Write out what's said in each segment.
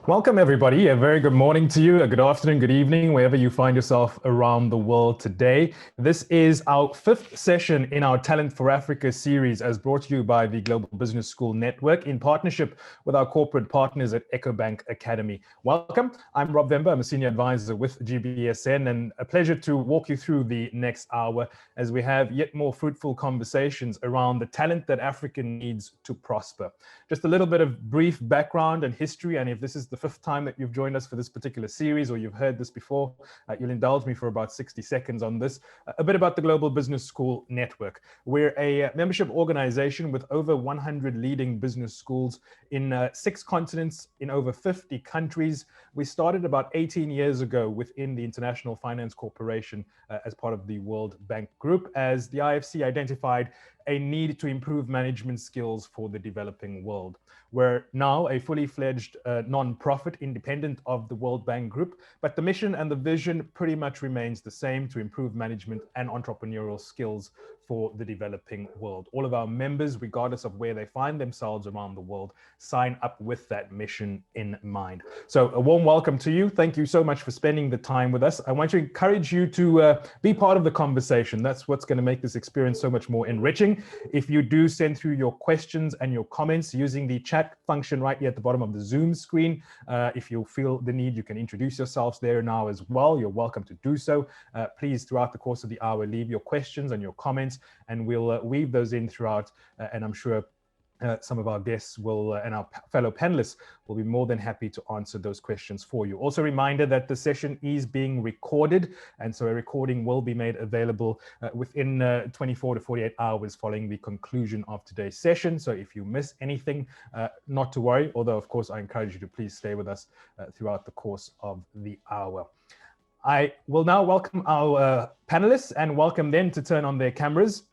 Welcome, everybody. A very good morning to you, a good afternoon, good evening, wherever you find yourself around the world today. This is our fifth session in our Talent for Africa series, as brought to you by the Global Business School Network in partnership with our corporate partners at EcoBank Academy. Welcome. I'm Rob Vember. I'm a senior advisor with GBSN, and a pleasure to walk you through the next hour as we have yet more fruitful conversations around the talent that Africa needs to prosper. Just a little bit of brief background and history, and if this is the fifth time that you've joined us for this particular series or you've heard this before, you'll indulge me for about 60 seconds on this. A bit about the Global Business School Network. We're a membership organization with over 100 leading business schools in 6 continents, in over 50 countries. We started about 18 years ago within the International Finance Corporation as part of the World Bank Group, as the IFC identified a need to improve management skills for the developing world. We're now a fully fledged non-profit independent of the World Bank Group, but the mission and the vision pretty much remains the same: to improve management and entrepreneurial skills for the developing world. All of our members, regardless of where they find themselves around the world, sign up with that mission in mind. So a warm welcome to you. Thank you so much for spending the time with us. I want to encourage you to be part of the conversation. That's what's going to make this experience so much more enriching. If you do send through your questions and your comments using the chat function right here at the bottom of the Zoom screen, if you feel the need, you can introduce yourselves there now as well. You're welcome to do so. Please, throughout the course of the hour, leave your questions and your comments, and we'll weave those in throughout, and I'm sure some of our guests will and our fellow panelists will be more than happy to answer those questions for you. Also, a reminder that the session is being recorded, and so a recording will be made available within 24 to 48 hours following the conclusion of today's session. So if you miss anything, not to worry, although of course I encourage you to please stay with us throughout the course of the hour. I will now welcome our panelists and welcome them to turn on their cameras.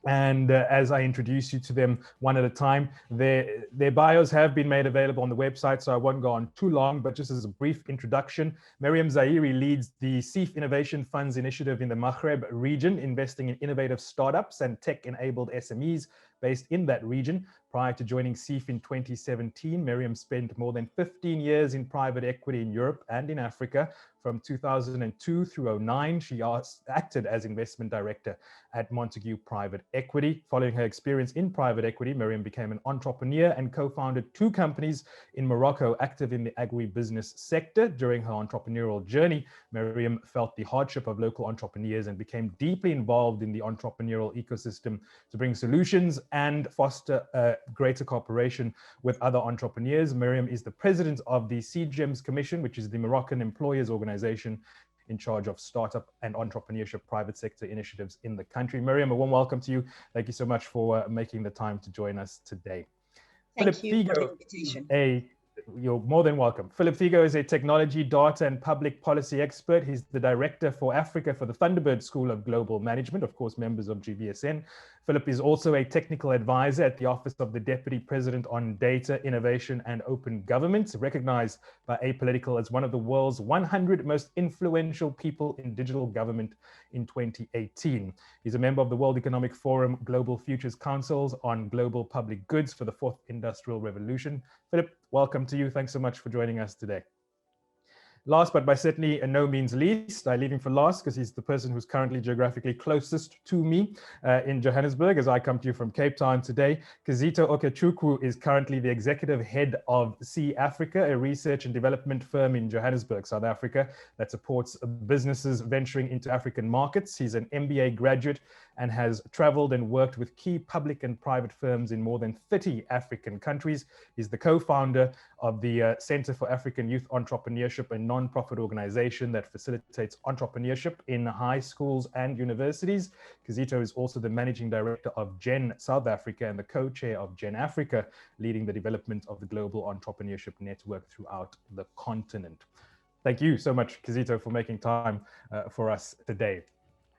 And as I introduce you to them one at a time, their bios have been made available on the website, so I won't go on too long, but just as a brief introduction, Miriam Zaire leads the CIF Innovation Funds initiative in the Maghreb region, investing in innovative startups and tech-enabled SMEs based in that region. Prior to joining CIF in 2017, Miriam spent more than 15 years in private equity in Europe and in Africa. From 2002 through 2009, she acted as investment director at Montague Private Equity. Following her experience in private equity, Miriam became an entrepreneur and co-founded 2 companies in Morocco active in the agri-business sector. During her entrepreneurial journey, Miriam felt the hardship of local entrepreneurs and became deeply involved in the entrepreneurial ecosystem to bring solutions and foster greater cooperation with other entrepreneurs. Miriam is the president of the CGEMS Commission, which is the Moroccan employers organization in charge of startup and entrepreneurship private sector initiatives in the country. Miriam, a warm welcome to you. Thank you so much for making the time to join us today. Thank you for the invitation. You're more than welcome. Philip Figo is a technology, data, and public policy expert. He's the director for Africa for the Thunderbird School of Global Management, of course, members of GBSN. Philip is also a technical advisor at the Office of the Deputy President on Data, Innovation, and Open Government, recognized by Apolitical as one of the world's 100 most influential people in digital government in 2018. He's a member of the World Economic Forum Global Futures Councils on Global Public Goods for the 4th Industrial Revolution. Philip, welcome to you. Thanks so much for joining us today. Last, but by certainly no means least, I leave him for last because he's the person who's currently geographically closest to me in Johannesburg, as I come to you from Cape Town today. Kizito Okechukwu is currently the executive head of C Africa, a research and development firm in Johannesburg, South Africa, that supports businesses venturing into African markets. He's an MBA graduate and has traveled and worked with key public and private firms in more than 30 African countries. He's the co-founder of the Center for African Youth Entrepreneurship, a non-profit organization that facilitates entrepreneurship in high schools and universities. Kizito is also the managing director of Gen South Africa and the co-chair of Gen Africa, leading the development of the global entrepreneurship network throughout the continent. Thank you so much, Kizito, for making time for us today.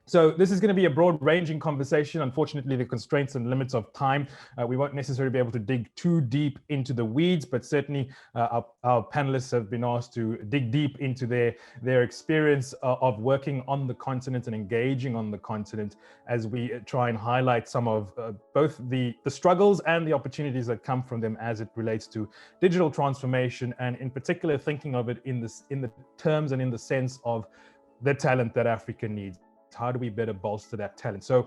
So this is going to be a broad-ranging conversation. Unfortunately, the constraints and limits of time, we won't necessarily be able to dig too deep into the weeds, but certainly our panelists have been asked to dig deep into their experience of working on the continent and engaging on the continent as we try and highlight some of both the struggles and the opportunities that come from them as it relates to digital transformation, and in particular thinking of it in the terms and in the sense of the talent that Africa needs. How do we better bolster that talent? So,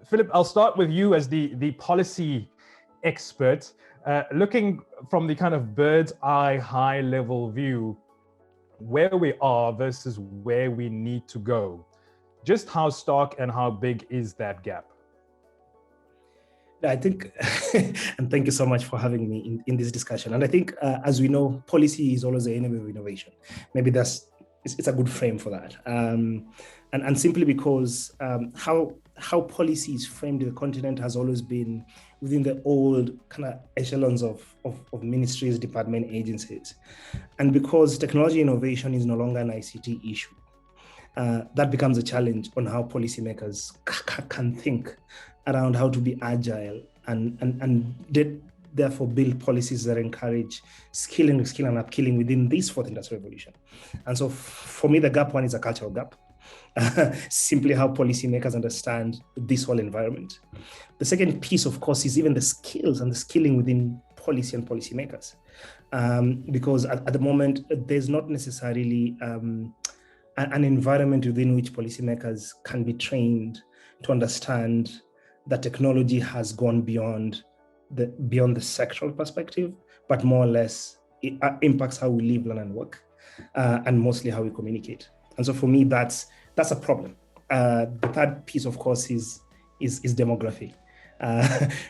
Philip, I'll start with you as the policy expert, looking from the kind of bird's eye, high level view, where we are versus where we need to go. Just how stark and how big is that gap? I think, and thank you so much for having me in this discussion. And I think, as we know, policy is always the enemy of innovation. Maybe it's a good frame for that. And simply because how policy is framed in the continent has always been within the old kind of echelons of ministries, department, agencies. And because technology innovation is no longer an ICT issue, that becomes a challenge on how policymakers can think around how to be agile and therefore build policies that encourage skilling, reskill, and upskilling within this fourth industrial revolution. And so for me, the gap one is a cultural gap. Simply how policymakers understand this whole environment. The second piece, of course, is even the skills and the skilling within policy and policymakers. Because at the moment, there's not necessarily an environment within which policymakers can be trained to understand that technology has gone beyond the sectoral perspective, but more or less it impacts how we live, learn, and work, and mostly how we communicate. And so for me, that's a problem. The third piece, of course, is demography.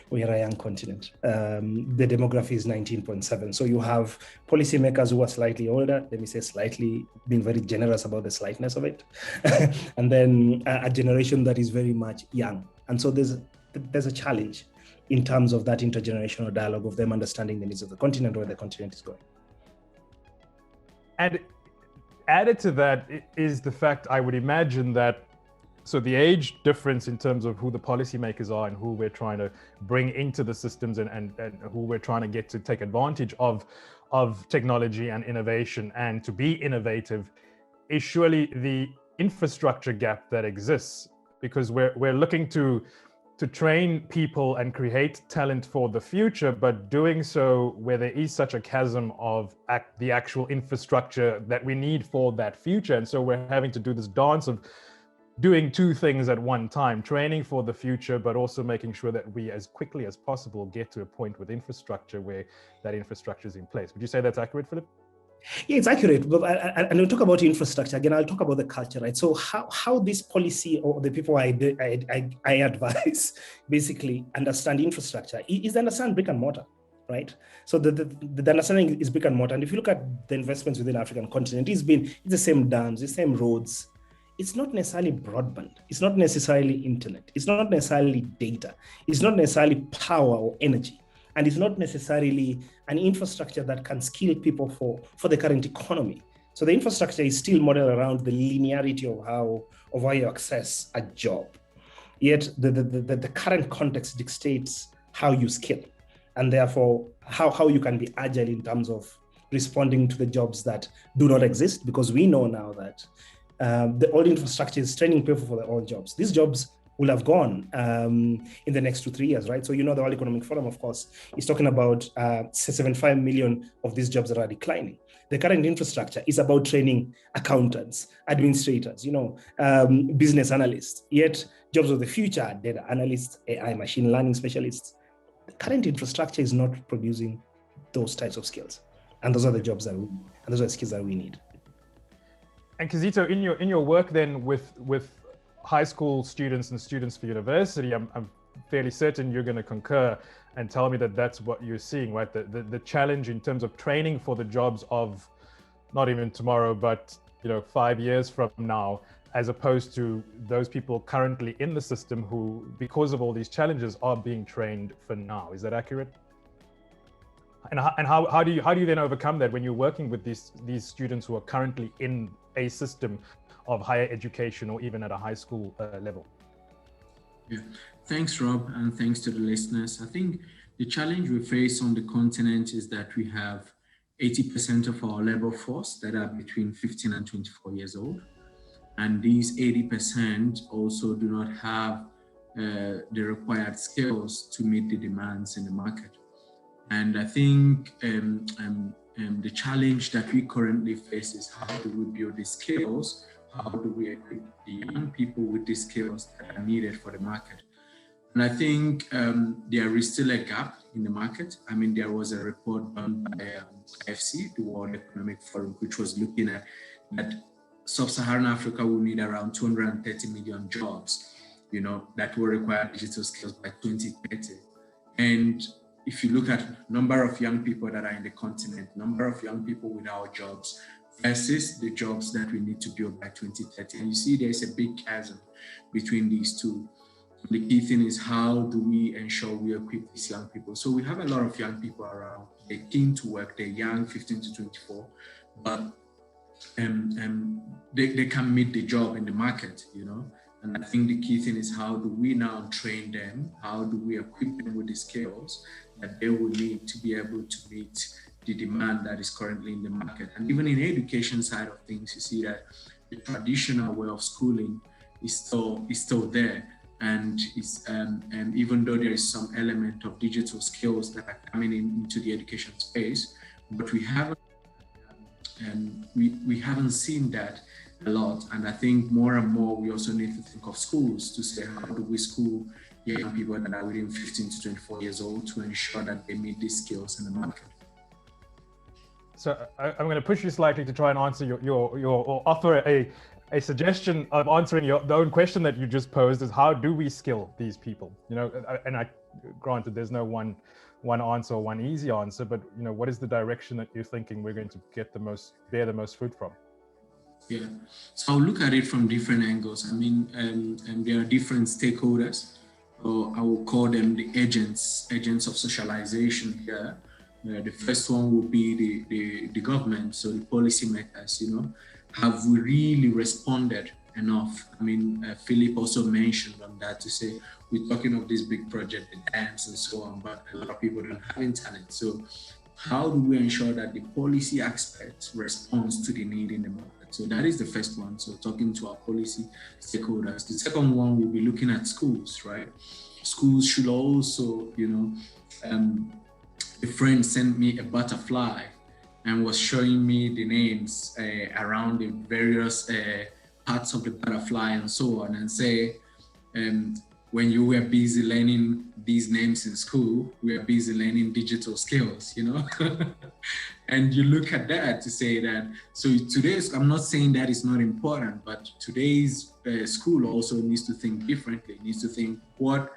We are a young continent. The demography is 19.7. So you have policymakers who are slightly older, let me say slightly, being very generous about the slightness of it. And then a generation that is very much young. And so there's a challenge in terms of that intergenerational dialogue of them understanding the needs of the continent, where the continent is going. And added to that is the fact, I would imagine, that so the age difference in terms of who the policymakers are and who we're trying to bring into the systems and who we're trying to get to take advantage of technology and innovation and to be innovative is surely the infrastructure gap that exists, because we're looking to train people and create talent for the future, but doing so where there is such a chasm of the actual infrastructure that we need for that future. And so we're having to do this dance of doing two things at one time, training for the future, but also making sure that we, as quickly as possible, get to a point with infrastructure where that infrastructure is in place. Would you say that's accurate, Philip? Yeah, it's accurate. But and we'll talk about infrastructure again. I'll talk about the culture, right? So how this policy or the people I advise basically understand infrastructure is to understand brick and mortar, right? So the understanding is brick and mortar. And if you look at the investments within the African continent, it's the same dams, the same roads. It's not necessarily broadband. It's not necessarily internet. It's not necessarily data. It's not necessarily power or energy. And it's not necessarily an infrastructure that can skill people for the current economy. So the infrastructure is still modeled around the linearity of how you access a job. Yet the current context dictates how you skill, and therefore how you can be agile in terms of responding to the jobs that do not exist, because we know now that the old infrastructure is training people for the old jobs. These jobs will have gone in the next 2-3 years, right? So the World Economic Forum, of course, is talking about 75 million of these jobs that are declining. The current infrastructure is about training accountants, administrators, business analysts. Yet jobs of the future are data analysts, AI, machine learning specialists. The current infrastructure is not producing those types of skills, and those are the jobs and those are the skills that we need. And Kizito, in your work then with high school students and students for university, I'm fairly certain you're going to concur and tell me that that's what you're seeing, right? The challenge in terms of training for the jobs of not even tomorrow, but 5 years from now, as opposed to those people currently in the system who, because of all these challenges, are being trained for now. Is that accurate? And how do you then overcome that when you're working with these students who are currently in a system of higher education or even at a high school level? Yeah, thanks, Rob, and thanks to the listeners. I think the challenge we face on the continent is that we have 80% of our labor force that are between 15 and 24 years old. And these 80% also do not have the required skills to meet the demands in the market. And I think the challenge that we currently face is how do we build the skills? How do we equip the young people with the skills that are needed for the market? And I think there is still a gap in the market. I mean, there was a report done by IFC, the World Economic Forum, which was looking at that Sub-Saharan Africa will need around 230 million jobs, that will require digital skills by 2030. And if you look at number of young people that are in the continent, number of young people without jobs versus the jobs that we need to build by 2030, and you see there's a big chasm between these two. The key thing is how do we ensure we equip these young people? So we have a lot of young people around. They're keen to work. They're young, 15 to 24, but they can meet the job in the market, And I think the key thing is how do we now train them? How do we equip them with the skills that they will need to be able to meet the demand that is currently in the market? And even in the education side of things, you see that the traditional way of schooling is still there. And even though there is some element of digital skills that are coming into the education space, but we haven't seen that a lot. And I think more and more we also need to think of schools to say, how do we school young people that are within 15 to 24 years old to ensure that they meet these skills in the market? So I'm going to push you slightly to try and answer or offer a suggestion of answering the own question that you just posed, is how do we skill these people? And I granted there's no one answer or one easy answer, but what is the direction that you're thinking we're going to get bear the most fruit from? Yeah, so I'll look at it from different angles. I mean, there are different stakeholders, or I will call them the agents of socialization here. The first one will be the government, so the policymakers, have we really responded enough? I mean, Philip also mentioned on that to say, we're talking of this big project, the dams and so on, but a lot of people don't have internet. So how do we ensure that the policy aspect responds to the need in the market? So that is the first one. So talking to our policy stakeholders. The second one will be looking at schools, right? Schools should also, a friend sent me a butterfly and was showing me the names around the various parts of the butterfly and so on, and say, when you were busy learning these names in school, we are busy learning digital skills, And you look at that to say that, so today's, I'm not saying that is not important, but today's school also needs to think differently, needs to think what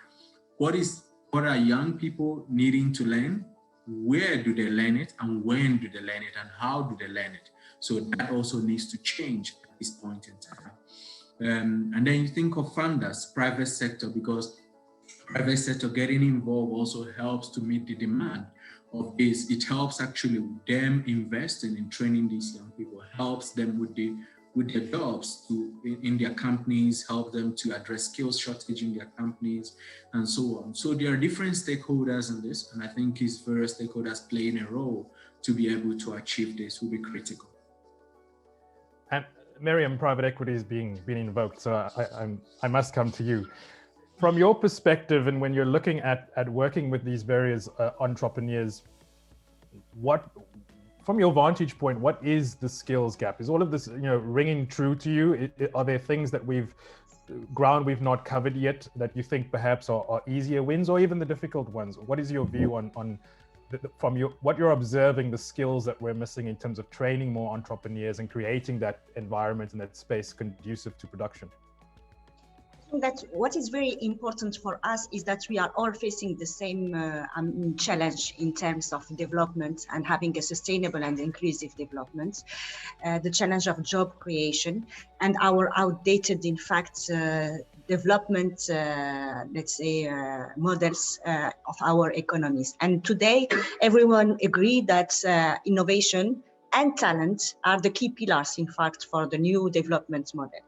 are young people needing to learn? Where do they learn it, and when do they learn it, and how do they learn it? So that also needs to change at this point in time. And then you think of funders, private sector, because private sector getting involved also helps to meet the demand of this. It helps actually them investing in training these young people, helps them with their jobs in their companies, help them to address skills shortage in their companies, and so on. So there are different stakeholders in this, and I think it's various stakeholders playing a role to be able to achieve this will be critical. And Miriam, private equity is being invoked, so I must come to you. From your perspective, and when you're looking at working with these various entrepreneurs, from your vantage point, what is the skills gap? Is all of this, ringing true to you? Are there things that we've not covered yet that you think perhaps are easier wins, or even the difficult ones? What is your view on what you're observing, the skills that we're missing in terms of training more entrepreneurs and creating that environment and that space conducive to production? That what is very important for us is that we are all facing the same challenge in terms of development and having a sustainable and inclusive development, the challenge of job creation, and our outdated, in fact, development, models of our economies. And today, everyone agrees that innovation and talent are the key pillars, in fact, for the new development model.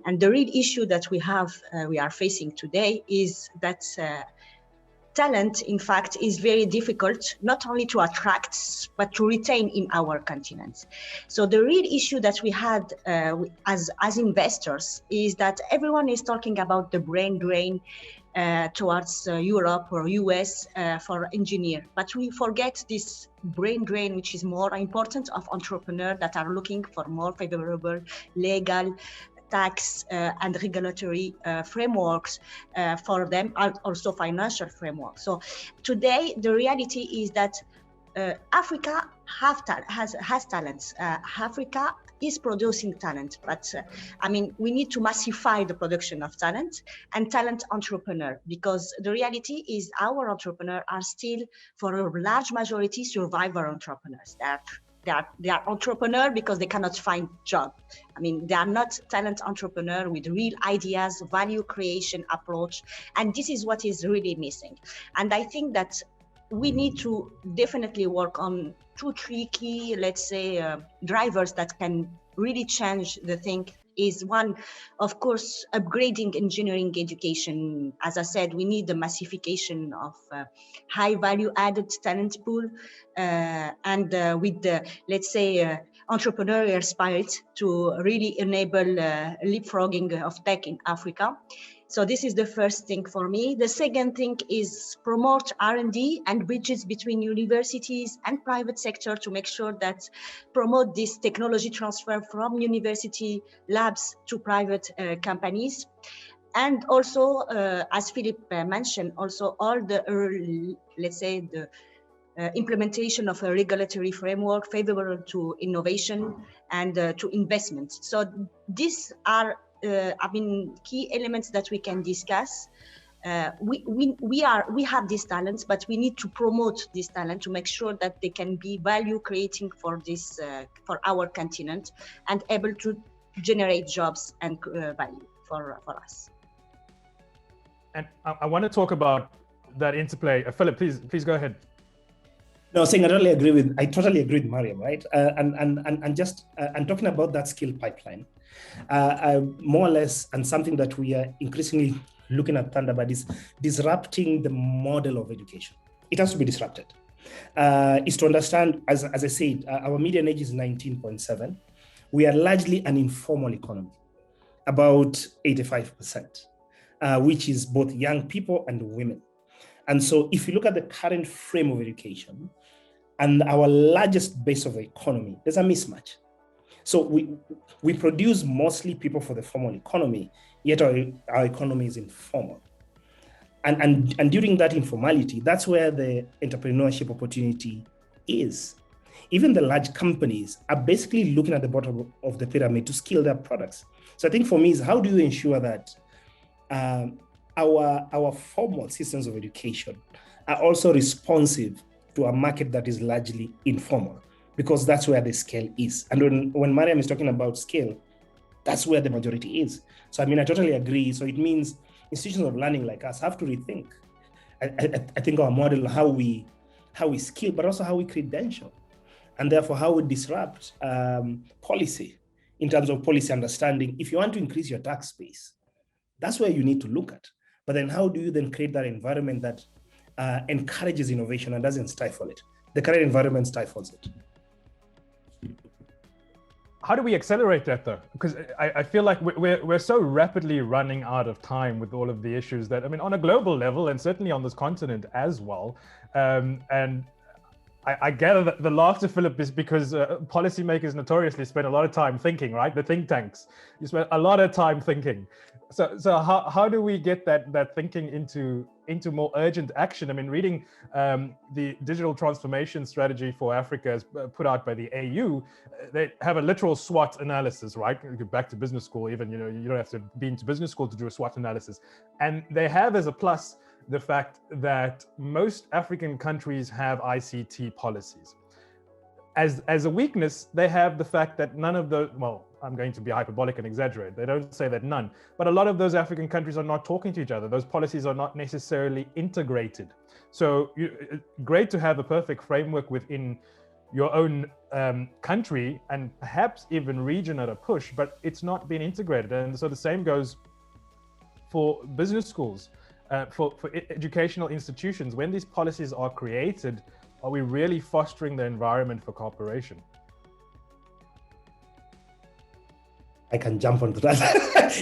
And the real issue that we are facing today is that talent, in fact, is very difficult, not only to attract, but to retain in our continent. So the real issue that we had as investors is that everyone is talking about the brain drain towards Europe or US for engineer, but we forget this brain drain, which is more important, of entrepreneurs that are looking for more favorable legal, tax and regulatory frameworks for them, and also financial frameworks. So today the reality is that Africa has talents. Africa is producing talent, but we need to massify the production of talent and talent entrepreneur, because the reality is our entrepreneurs are still, for a large majority, survivor entrepreneurs. They are entrepreneurs because they cannot find job. They are not talent entrepreneur with real ideas, value creation approach, and this is what is really missing. And I think that we need to definitely work on 2-3 key, let's say, drivers that can really change the thing. Is one, of course, upgrading engineering education. As I said, we need the massification of high value added talent pool and with the, let's say, entrepreneurial spirit to really enable leapfrogging of tech in Africa. So this is the first thing for me. The second thing is promote R&D and bridges between universities and private sector to make sure that promote this technology transfer from university labs to private companies. And also, as Philip mentioned, also all the early, let's say, the implementation of a regulatory framework favorable to innovation and to investment. So these are key elements that we can discuss. We have these talents, but we need to promote this talent to make sure that they can be value creating for this for our continent and able to generate jobs and value for us. And I want to talk about that interplay. Philip, please go ahead. No, saying I totally agree with Miriam, right? And talking about that skill pipeline, more or less, and something that we are increasingly looking at Thunderbird is disrupting the model of education. It has to be disrupted. Is to understand, as I said, our median age is 19.7. We are largely an informal economy, about 85%, which is both young people and women. And so if you look at the current frame of education and our largest base of the economy, there's a mismatch. So we produce mostly people for the formal economy, yet our economy is informal. And during that informality, that's where the entrepreneurship opportunity is. Even the large companies are basically looking at the bottom of the pyramid to scale their products. So I think for me is, how do you ensure that our formal systems of education are also responsive to a market that is largely informal, because that's where the scale is. And when Miriam is talking about scale, that's where the majority is. So I totally agree. So it means institutions of learning like us have to rethink, I think, our model, how we skill, but also how we credential, and therefore how we disrupt policy in terms of policy understanding. If you want to increase your tax base, that's where you need to look at. But then how do you then create that environment that encourages innovation and doesn't stifle it? The current environment stifles it. How do we accelerate that though? Because I feel like we're so rapidly running out of time with all of the issues that, on a global level and certainly on this continent as well. And I gather that the laughter, Philip, is because policymakers notoriously spend a lot of time thinking, right? The think tanks, you spend a lot of time thinking. So how do we get that thinking into more urgent action? Reading the digital transformation strategy for Africa as put out by the AU, they have a literal SWOT analysis, right? You go back to business school, even, you don't have to be into business school to do a SWOT analysis. And they have as a plus the fact that most African countries have ICT policies. As a weakness, they have the fact that none of the, well, I'm going to be hyperbolic and exaggerate. They don't say that none, but a lot of those African countries are not talking to each other. Those policies are not necessarily integrated. So great to have a perfect framework within your own country and perhaps even region at a push, but it's not been integrated. And so the same goes for business schools, for educational institutions. When these policies are created, are we really fostering the environment for cooperation? I can jump onto that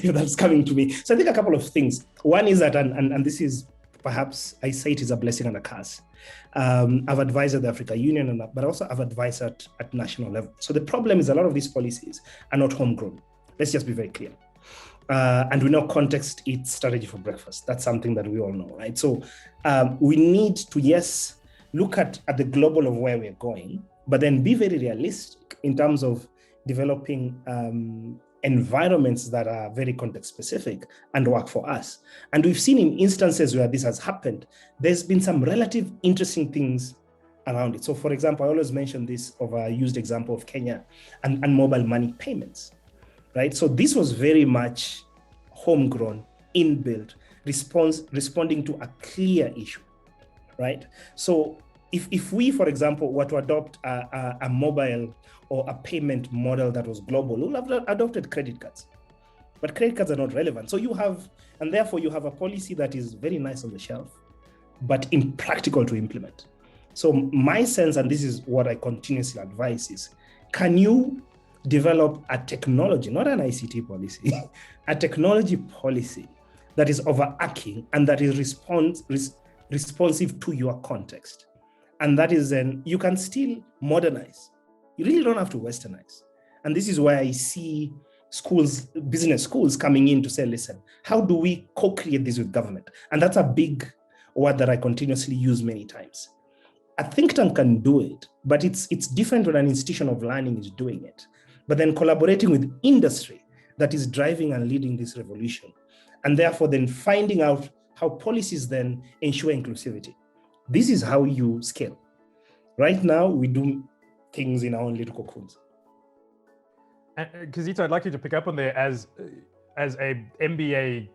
if that's coming to me. So I think a couple of things. One is that, and this is perhaps I say it is a blessing and a curse. I've advised at the Africa Union, but also I've advised at national level. So the problem is a lot of these policies are not homegrown. Let's just be very clear. And we know context eats strategy for breakfast. That's something that we all know, right? So we need to, yes, look at the global of where we're going, but then be very realistic in terms of developing environments that are very context specific and work for us. And we've seen in instances where this has happened, there's been some relative interesting things around it. So for example, I always mention this used example of Kenya and mobile money payments, right? So this was very much homegrown, inbuilt, responding to a clear issue, right? So if we, for example, were to adopt a mobile or a payment model that was global, we'll have adopted credit cards. But credit cards are not relevant. So you have, and therefore you have a policy that is very nice on the shelf, but impractical to implement. So my sense, and this is what I continuously advise, is can you develop a technology, not an ICT policy, a technology policy that is overarching and that is responsive to your context. And that is then you can still modernize. You really don't have to westernize. And this is why I see schools, business schools coming in to say, listen, how do we co-create this with government? And that's a big word that I continuously use many times. A think tank can do it, but it's different when an institution of learning is doing it. But then collaborating with industry that is driving and leading this revolution. And therefore then finding out how policies then ensure inclusivity. This is how you scale. Right now, we do things in our own little cocoons. And Kizito, I'd like you to pick up on there as a MBA,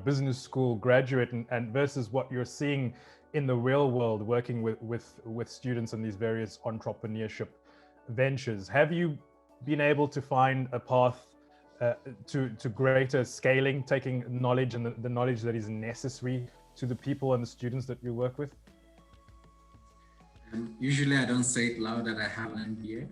business school graduate, and versus what you're seeing in the real world, working with students in these various entrepreneurship ventures. Have you been able to find a path to greater scaling, taking knowledge and the knowledge that is necessary to the people and the students that you work with? Usually I don't say it loud that I have an MBA.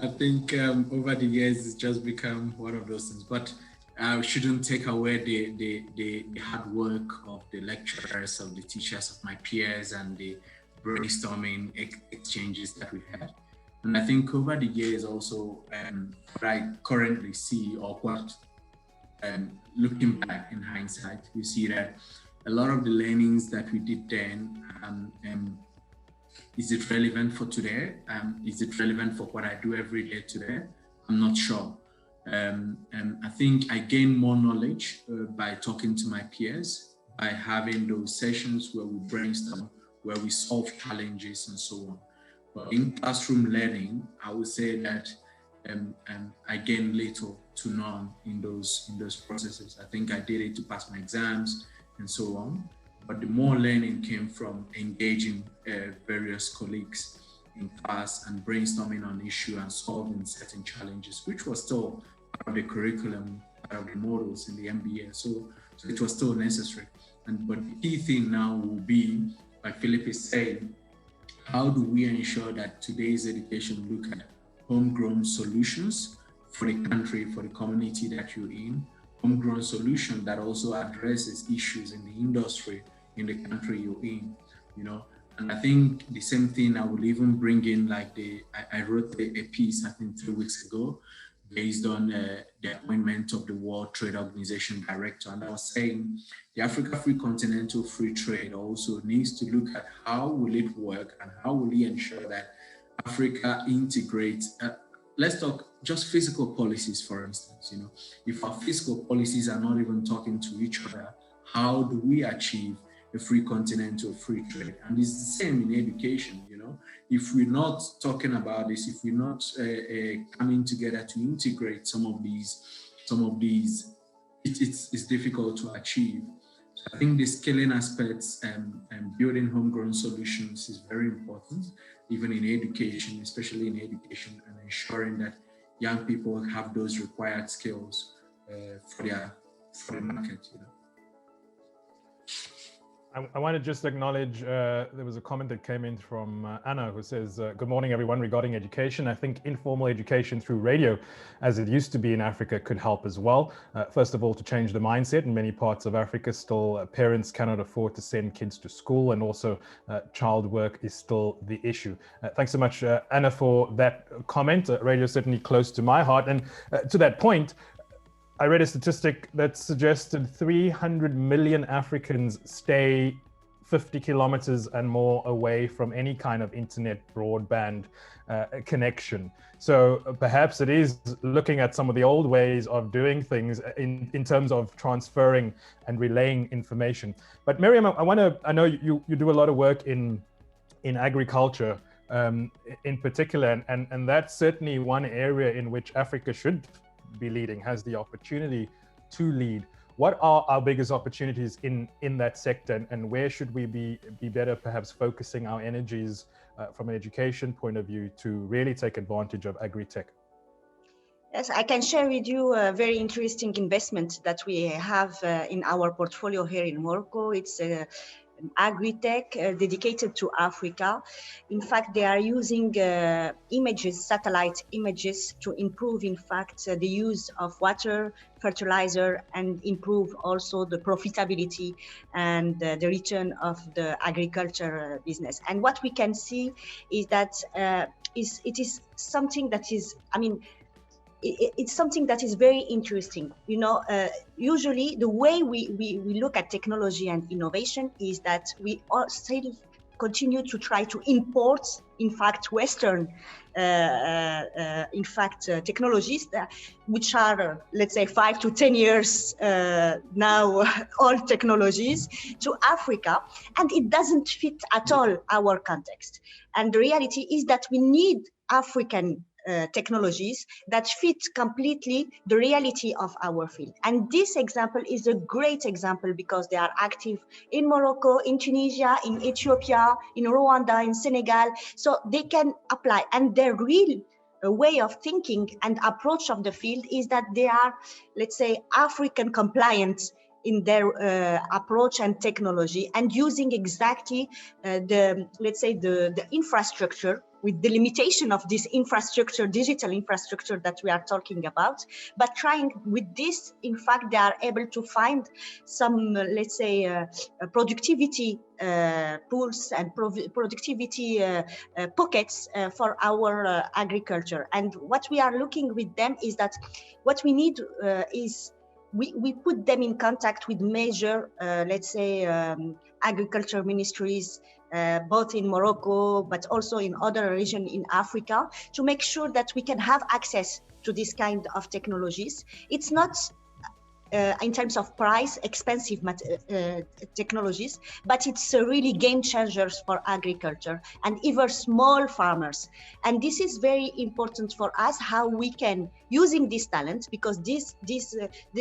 I think over the years it's just become one of those things, but I shouldn't take away the hard work of the lecturers, of the teachers, of my peers, and the brainstorming exchanges that we had. And I think over the years also, what I currently see, or what looking back in hindsight, you see that a lot of the learnings that we did then, is it relevant for today? Is it relevant for what I do every day today? I'm not sure. I think I gain more knowledge by talking to my peers, by having those sessions where we brainstorm, where we solve challenges and so on. But in classroom learning, I would say that I gained little to none in those processes. I think I did it to pass my exams and so on. But the more learning came from engaging various colleagues in class and brainstorming on issue and solving certain challenges, which was still part of the curriculum, part of the models in the MBA. So it was still necessary. But the key thing now will be, like Philip is saying, how do we ensure that today's education look at homegrown solutions for the country, for the community that you're in, homegrown solution that also addresses issues in the industry, in the country you're in, And I think the same thing I will even bring in, like I wrote a piece, I think 3 weeks ago, based on the appointment of the World Trade Organization director. And I was saying the Africa Free Continental Free Trade also needs to look at how will it work and how will it ensure that Africa integrates, let's talk just fiscal policies, for instance. If our fiscal policies are not even talking to each other, how do we achieve a free continental free trade? And it's the same in education. If we're not talking about this, if we're not coming together to integrate some of these, it's difficult to achieve. So I think the scaling aspects and building homegrown solutions is very important, even in education, especially in education, and ensuring that young people have those required skills for the market. I want to just acknowledge, there was a comment that came in from Anna, who says, good morning, everyone, regarding education. I think informal education through radio, as it used to be in Africa, could help as well. First of all, to change the mindset. In many parts of Africa, still parents cannot afford to send kids to school, and also child work is still the issue. Thanks so much, Anna, for that comment. Radio is certainly close to my heart. And to that point, I read a statistic that suggested 300 million Africans stay 50 kilometers and more away from any kind of internet broadband connection. So perhaps it is looking at some of the old ways of doing things in terms of transferring and relaying information. But Miriam, I know you do a lot of work in agriculture in particular, and that's certainly one area in which Africa should be leading, has the opportunity to lead. What are our biggest opportunities in that sector, and where should we be better perhaps focusing our energies from an education point of view to really take advantage of agri-tech? Yes, I can share with you a very interesting investment that we have in our portfolio here in Morocco. It's agri-tech dedicated to Africa. In fact, they are using satellite images to improve, in fact, the use of water, fertilizer, and improve also the profitability and the return of the agriculture business. And what we can see is that it is something that is, it's something that is very interesting. Usually the way we look at technology and innovation is that we still continue to try to import, in fact, Western, technologies which are, let's say, 5 to 10 years now, old technologies to Africa, and it doesn't fit at all our context. And the reality is that we need African technologies that fit completely the reality of our field. And this example is a great example because they are active in Morocco, in Tunisia, in Ethiopia, in Rwanda, in Senegal. So they can apply. And their real way of thinking and approach of the field is that they are, let's say, African compliant in their approach and technology, and using exactly the infrastructure, with the limitation of this infrastructure, digital infrastructure that we are talking about, but trying with this, in fact, they are able to find some, productivity pools and productivity pockets for our agriculture. And what we are looking with them is that what we need is we put them in contact with major, agriculture ministries, both in Morocco, but also in other regions in Africa, to make sure that we can have access to this kind of technologies. It's not, in terms of price, expensive technologies, but it's really game changers for agriculture and even small farmers. And this is very important for us, how we can, using this talent, because they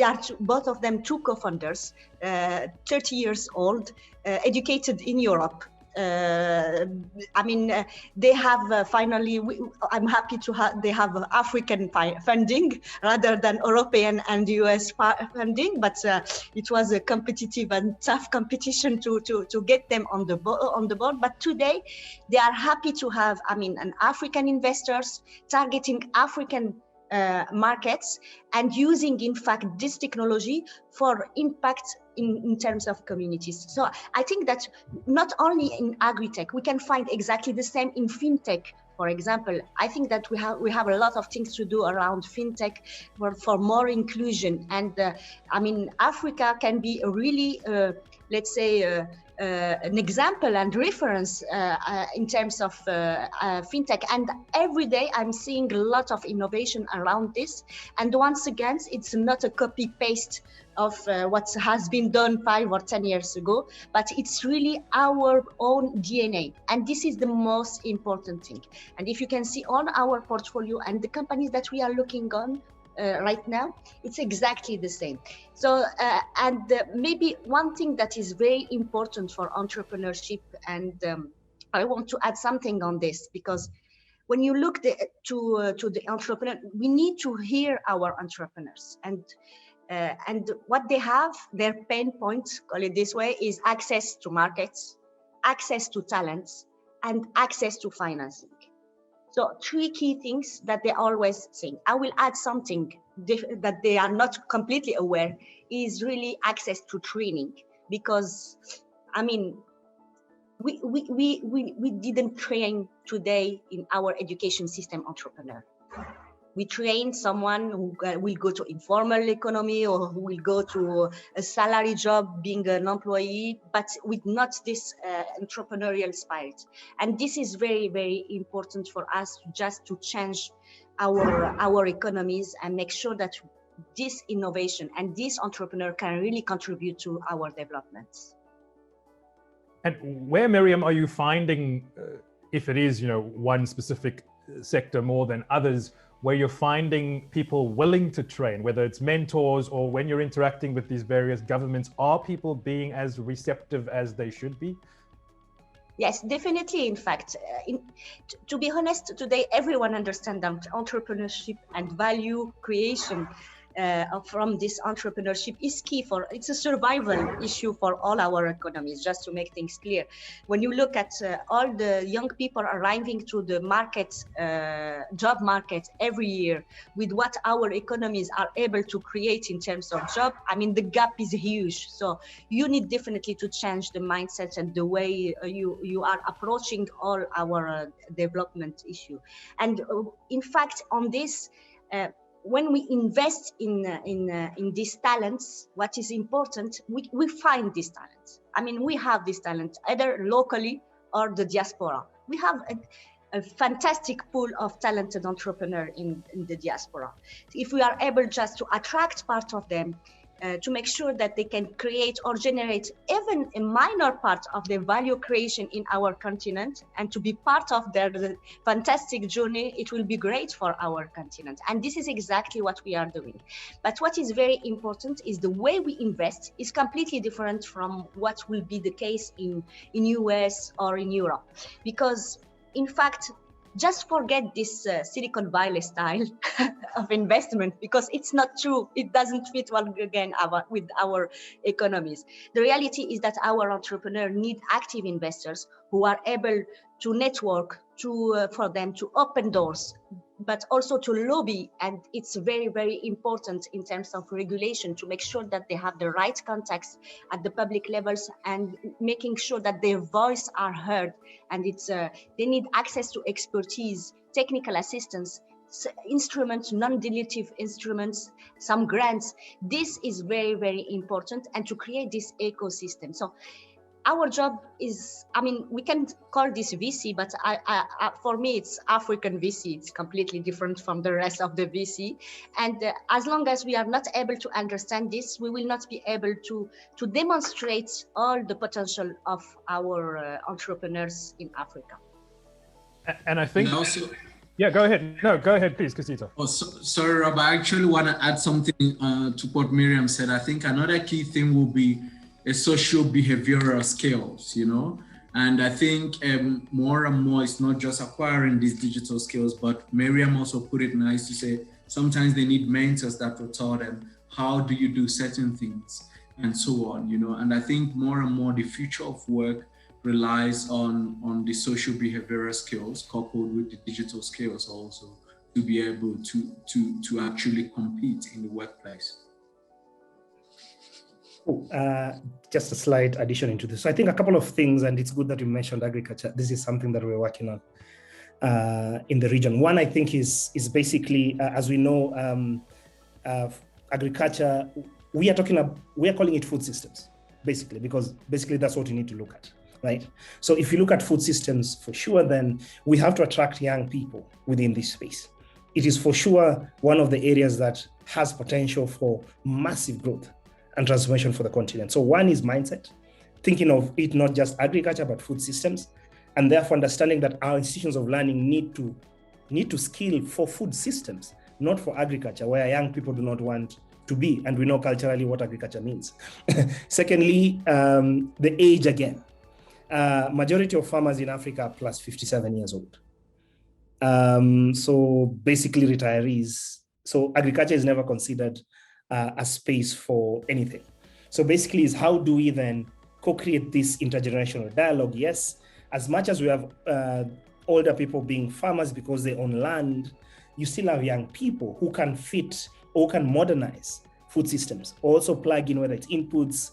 are both of them two co-founders, 30 years old, educated in Europe. They have finally, I'm happy to have, they have African funding rather than European and US funding, but it was a competitive and tough competition to get them on the board. But today they are happy to have, an African investors targeting African markets and using, in fact, this technology for impact in terms of communities. So I think that not only in agri-tech, we can find exactly the same in fintech. For example, I think that we have a lot of things to do around fintech for more inclusion. And Africa can be a really, an example and reference in terms of fintech. And every day I'm seeing a lot of innovation around this. And once again, it's not a copy-paste of what has been done 5 or 10 years ago, but it's really our own DNA. And this is the most important thing. And if you can see on our portfolio and the companies that we are looking on, right now, it's exactly the same. So, maybe one thing that is very important for entrepreneurship, and I want to add something on this, because when you look to the entrepreneur, we need to hear our entrepreneurs, and what they have, their pain points, call it this way, is access to markets, access to talents, and access to financing. So 3 key things that they always saying. I will add something that they are not completely aware, is really access to training, because I mean, we didn't train today in our education system entrepreneur. We train someone who will go to informal economy, or who will go to a salary job being an employee, but with not this entrepreneurial spirit. And this is very, very important for us, just to change our economies and make sure that this innovation and this entrepreneur can really contribute to our development. And where, Miriam, are you finding, if it is, one specific sector more than others, where you're finding people willing to train, whether it's mentors or when you're interacting with these various governments, are people being as receptive as they should be? Yes, definitely. In fact, to be honest, today everyone understands that entrepreneurship and value creation from this entrepreneurship is key it's a survival issue for all our economies, just to make things clear. When you look at all the young people arriving to the market, job market every year, with what our economies are able to create in terms of job, I mean, the gap is huge. So you need definitely to change the mindset and the way you are approaching all our development issue. And in fact, on this, when we invest in these talents, what is important, we find these talents. I mean, we have this talent either locally or the diaspora. We have a fantastic pool of talented entrepreneurs in the diaspora. If we are able just to attract part of them, to make sure that they can create or generate even a minor part of their value creation in our continent, and to be part of their fantastic journey, it will be great for our continent. And this is exactly what we are doing. But what is very important is the way we invest is completely different from what will be the case in US or in Europe. Because in fact, just forget this Silicon Valley style of investment, because it's not true. It doesn't fit well again with our economies. The reality is that our entrepreneurs need active investors who are able to network, for them to open doors, but also to lobby. And it's very, very important in terms of regulation to make sure that they have the right contacts at the public levels, and making sure that their voice are heard. And they need access to expertise, technical assistance, instruments, non-dilutive instruments, some grants. This is very, very important, and to create this ecosystem. So our job is, I mean, we can call this VC, but for me, it's African VC. It's completely different from the rest of the VC. And as long as we are not able to understand this, we will not be able to demonstrate all the potential of our entrepreneurs in Africa. And I think... And also, yeah, go ahead. No, go ahead, please, Casita. Oh, sorry, Rob, I actually want to add something to what Miriam said. I think another key thing will be a social behavioral skills, and I think more and more it's not just acquiring these digital skills, but Miriam also put it nice to say sometimes they need mentors that will tell them how do you do certain things and so on, and I think more and more the future of work relies on the social behavioral skills coupled with the digital skills also to be able to actually compete in the workplace. Just a slight addition into this. So I think a couple of things, and it's good that you mentioned agriculture. This is something that we're working on in the region. One, I think, is basically, as we know, agriculture, we are calling it food systems, basically, because basically that's what you need to look at, right? So if you look at food systems, for sure, then we have to attract young people within this space. It is for sure one of the areas that has potential for massive growth and transformation for the continent. So one is mindset, thinking of it not just agriculture, but food systems, and therefore understanding that our institutions of learning need to skill for food systems, not for agriculture, where young people do not want to be, and we know culturally what agriculture means. Secondly, the age again. Majority of farmers in Africa are plus 57 years old. So basically retirees. So agriculture is never considered a space for anything. So basically is how do we then co-create this intergenerational dialogue? Yes, as much as we have older people being farmers because they own land, you still have young people who can fit or can modernize food systems, also plug in whether it's inputs,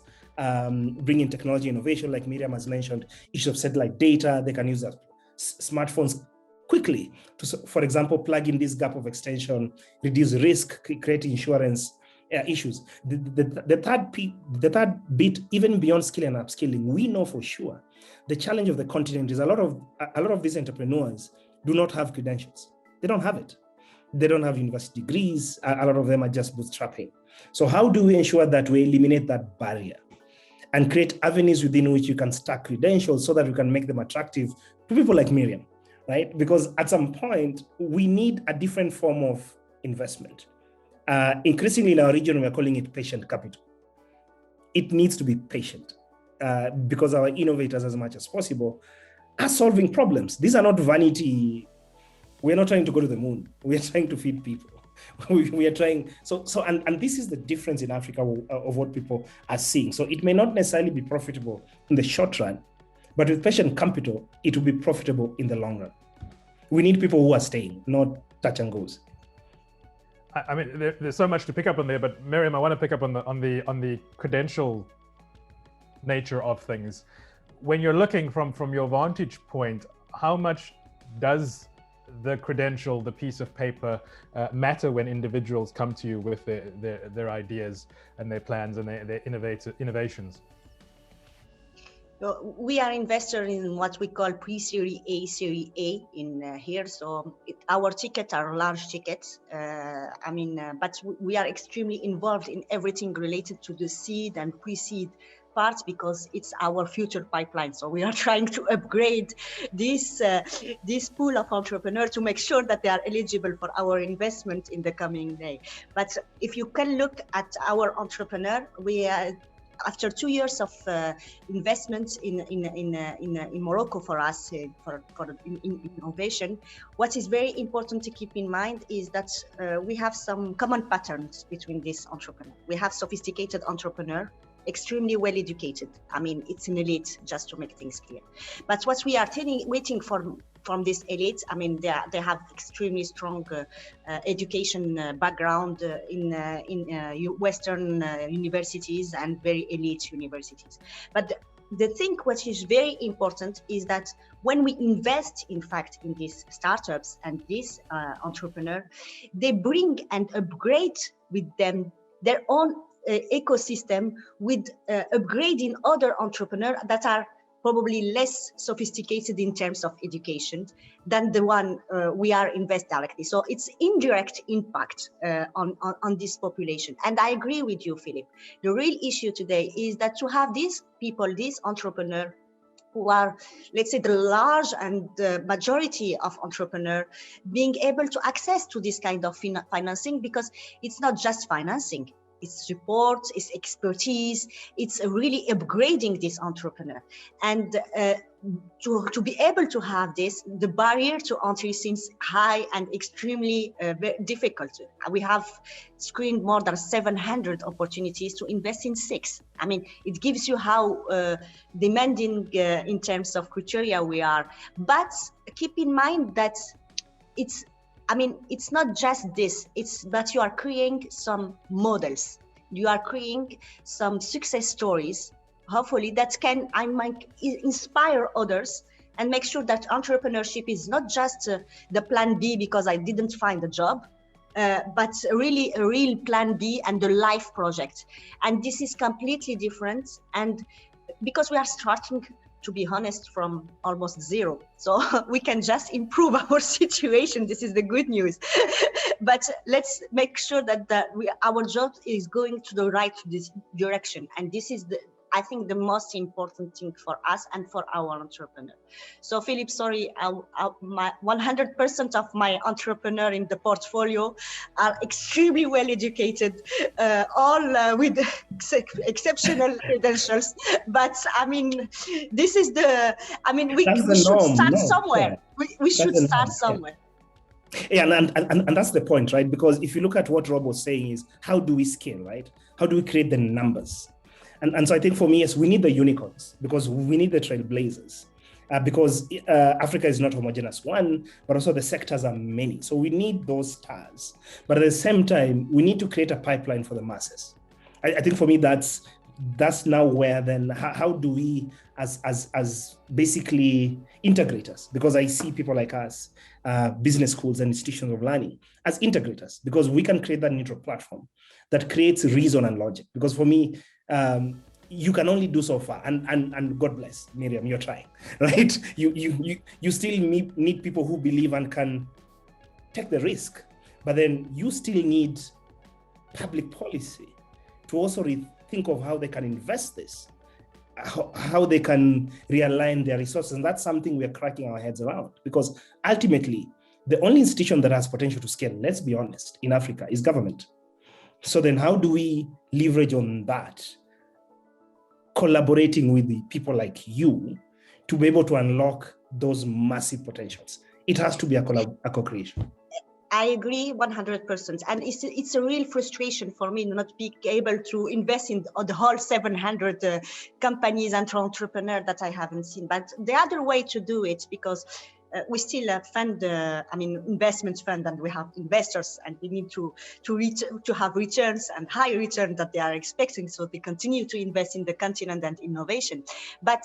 bring in technology innovation, like Miriam has mentioned, issue of satellite data. They can use their smartphones quickly to, for example, plug in this gap of extension, reduce risk, create insurance issues. The third bit, even beyond skill and upskilling, we know for sure the challenge of the continent is a lot of these entrepreneurs do not have credentials. They don't have it. They don't have university degrees. A lot of them are just bootstrapping. So how do we ensure that we eliminate that barrier and create avenues within which you can stack credentials so that we can make them attractive to people like Miriam, right? Because at some point, we need a different form of investment. Increasingly in our region, we're calling it patient capital. It needs to be patient because our innovators, as much as possible, are solving problems. These are not vanity. We're not trying to go to the moon. We are trying to feed people. We are trying, and this is the difference in Africa of what people are seeing. So it may not necessarily be profitable in the short run, but with patient capital, it will be profitable in the long run. We need people who are staying, not touch and goes. I mean, there's so much to pick up on there, but Miriam, I want to pick up on the credential nature of things. When you're looking from your vantage point, how much does the credential, the piece of paper, matter when individuals come to you with their ideas and their plans and their innovations? We are investors in what we call pre-Series A, Series A in here. So our tickets are large tickets. But we are extremely involved in everything related to the seed and pre-seed parts because it's our future pipeline. So we are trying to upgrade this pool of entrepreneurs to make sure that they are eligible for our investment in the coming day. But if you can look at our entrepreneur, we are after 2 years of investment in Morocco for us for innovation, what is very important to keep in mind is that we have some common patterns between these entrepreneurs. We have sophisticated entrepreneur, extremely well educated. I mean, it's an elite, just to make things clear. But what we are waiting for from this elite, I mean, they have extremely strong education background in Western universities and very elite universities. But the thing which is very important is that when we invest, in fact, in these startups and these entrepreneurs, they bring and upgrade with them their own ecosystem with upgrading other entrepreneurs that are probably less sophisticated in terms of education than the one we are invest directly. So it's indirect impact on this population. And I agree with you, Philip. The real issue today is that to have these people, these entrepreneurs, who are, let's say, the large and the majority of entrepreneurs being able to access to this kind of financing, because it's not just financing. It's support, it's expertise, it's really upgrading this entrepreneur. And to be able to have this, the barrier to entry seems high and extremely difficult. We have screened more than 700 opportunities to invest in 6. I mean, it gives you how demanding in terms of criteria we are. But keep in mind that it's not just this, but you are creating some models. You are creating some success stories, hopefully, that can inspire others and make sure that entrepreneurship is not just the plan B because I didn't find a job, but really a real plan B and the life project. And this is completely different. And because we are starting, to be honest, from almost zero. So we can just improve our situation. This is the good news. But let's make sure that our job is going to the right direction. And this is I think, the most important thing for us and for our entrepreneur. So Philip, sorry, my 100% of my entrepreneur in the portfolio are extremely well educated, all with exceptional credentials. But I mean, this is the, I mean, we should start somewhere. We should start somewhere. Yeah, and that's the point, right? Because if you look at what Rob was saying is, how do we scale, right? How do we create the numbers? And so I think for me, yes, we need the unicorns, because we need the trailblazers, because Africa is not homogeneous, one, but also the sectors are many. So we need those stars. But at the same time, we need to create a pipeline for the masses. I think for me, that's now where then, how do we as basically integrators, because I see people like us, business schools and institutions of learning as integrators, because we can create that neutral platform that creates reason and logic. Because for me, you can only do so far, and God bless, Miriam, you're trying, right? You still need people who believe and can take the risk, but then you still need public policy to also think of how they can invest this, how they can realign their resources. And that's something we're cracking our heads around, because ultimately, the only institution that has potential to scale, let's be honest, in Africa is government. So then how do we leverage on that, collaborating with the people like you to be able to unlock those massive potentials? It has to be a co-creation. I agree 100%. And it's a real frustration for me not being able to invest in the whole 700 companies and entrepreneurs that I haven't seen. But the other way to do it, because we still fund, investment fund, and we have investors, and we need to have returns and high return that they are expecting. So they continue to invest in the continent and innovation. But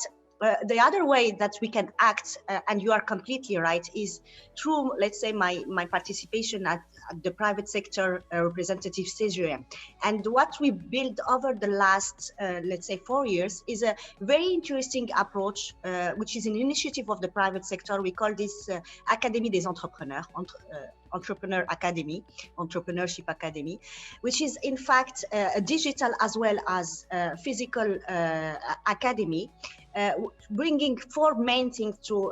the other way that we can act, and you are completely right, is through, let's say, my participation at the private sector representative CGM. And what we built over the last, let's say, 4 years is a very interesting approach, which is an initiative of the private sector. We call this Académie des Entrepreneurs, Entrepreneur Academy, Entrepreneurship Academy, which is in fact a digital as well as physical academy, bringing 4 main things to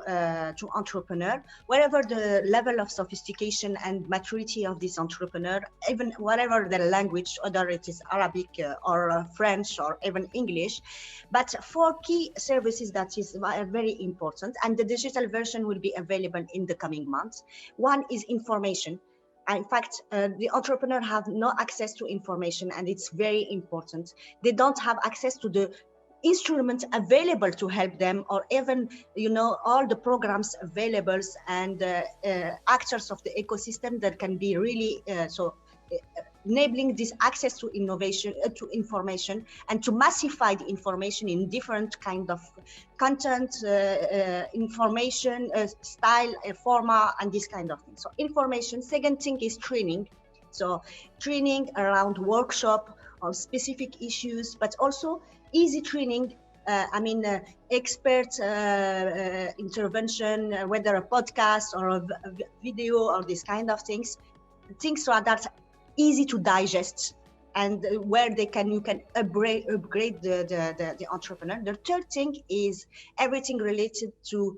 entrepreneur, wherever the level of sophistication and maturity of this entrepreneur, even whatever the language, whether it is Arabic or French or even English. But 4 key services that is very important, and the digital version will be available in the coming months. One is information. In fact, the entrepreneur have no access to information, and it's very important. They don't have access to the instruments available to help them, or even, all the programs available and actors of the ecosystem that can be really enabling this access to innovation, to information, and to massify the information in different kind of content, information, style, format, and this kind of thing. So information. Second thing is training. So training around workshop on specific issues, but also easy training. Expert intervention, whether a podcast or a video or this kind of things so that easy to digest, and where you can upgrade the entrepreneur. The third thing is everything related to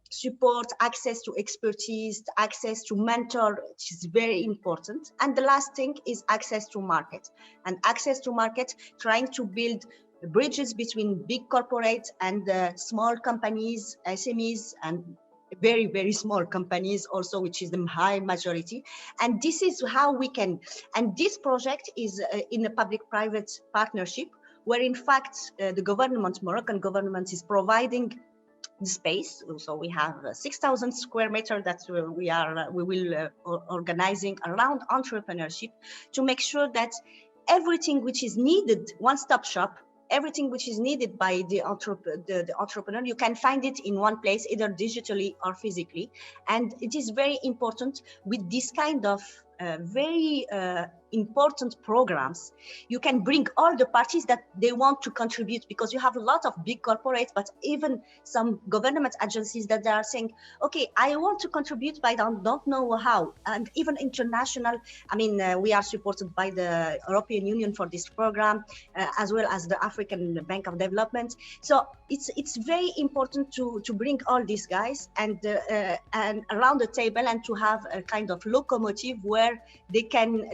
support, access to expertise, access to mentor, which is very important. And the last thing is access to market. And access to market, trying to build bridges between big corporates and small companies, SMEs, and very, very small companies also, which is the high majority. And this is how we can, and this project is in a public-private partnership, where in fact the government, Moroccan government, is providing the space. So we have 6,000 square meters that we will organizing around entrepreneurship, to make sure that everything which is needed, one-stop shop, everything which is needed by the entrepreneur, you can find it in one place, either digitally or physically. And it is very important with this kind of very important programs, you can bring all the parties that they want to contribute, because you have a lot of big corporates, but even some government agencies that they are saying, okay, I want to contribute, but I don't know how. And even international, I mean, we are supported by the European Union for this program, as well as the African Bank of Development. So it's very important to bring all these guys and around the table, and to have a kind of locomotive where they can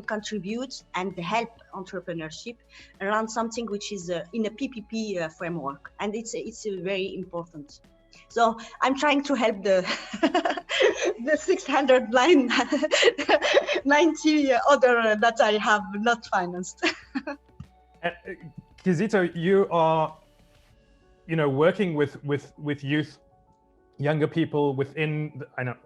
contribute and help entrepreneurship around something which is in a PPP framework, and it's very important. So I'm trying to help the the 690 other that I have not financed. Kizito, you are, working with youth, younger people within